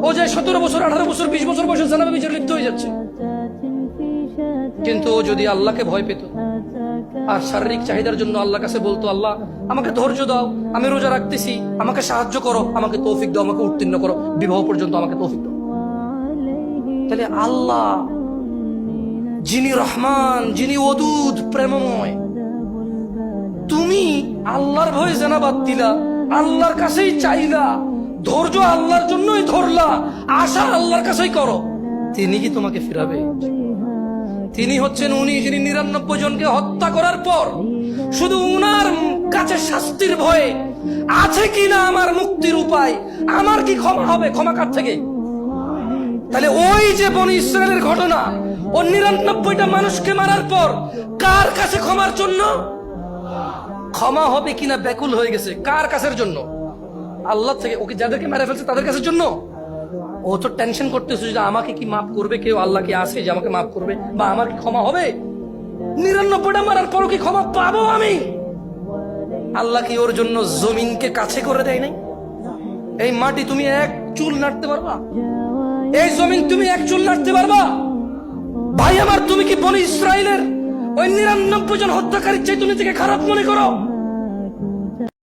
ও যে 17 বছর 18 বছর 20 বছর বয়সে জানা বিচার লিপ্ত হয়ে যাচ্ছে। কিন্তু ও যদি আল্লাহকে ভয় পেত আর শারীরিক চাহিদার জন্য আল্লাহর কাছে বলতো, আল্লাহ আমাকে ধৈর্য দাও, আমি রোজা রাখতেছি, আমাকে সাহায্য করো, আমাকে তৌফিক দাও, আমাকে উত্তীর্ণ করো, বিবাহ পর্যন্ত আমাকে তৌফিক দাও, তাহলে আল্লাহ যিনি রহমান, যিনি ওদুদ প্রেমময়, তুমি আল্লাহর ভয়ে জানাবাদ দিলা, আল্লাহর কাছেই চাইলা, ধৈর্য আল্লাহর জন্যই ধরলা, আশা আল্লাহর কাছেই করো, তিনি কি তোমাকে ফিরাবে? তিনি হচ্ছেন উনি যিনি 99 জনকে হত্যা করার পর শুধু উনার কাছে শাস্তির ভয়ে আছে কিনা আমার মুক্তির উপায়, আমার কি ক্ষমা হবে, ক্ষমা কার থেকে? তাহলে ওই যে বনি ইসরায়েলের ঘটনা, ও 99টা মানুষকে মারার পর কার কাছে ক্ষমার জন্য? ক্ষমা হবে কিনা ব্যাকুল হয়ে গেছে। কার কাছের জন্য? আল্লাহ থেকে। ওকে যাদেরকে মেরে ফেলছে তাদের কাছের জন্য। ও তো টেনশন করতেছে যে আমাকে কি মাফ করবে কেউ, আল্লাহ কি আছে যে আমাকে মাফ করবে, বা আমার কি ক্ষমা হবে? 99টা মারার পরও কি ক্ষমা পাবো আমি? আল্লাহ কি ওর জন্য জমিনকে কাছে করে দেয় নাই? এই মাটি তুমি এক চুল নাড়তে পারবা? এই জমিন তুমি এক চুল নাড়তে পারবা? ভাই আমার, তুমি কি বনি ইসরায়েলের ওই 99 জন হত্যাকারীর চাইতে নিজেকে খারাপ মনে করো?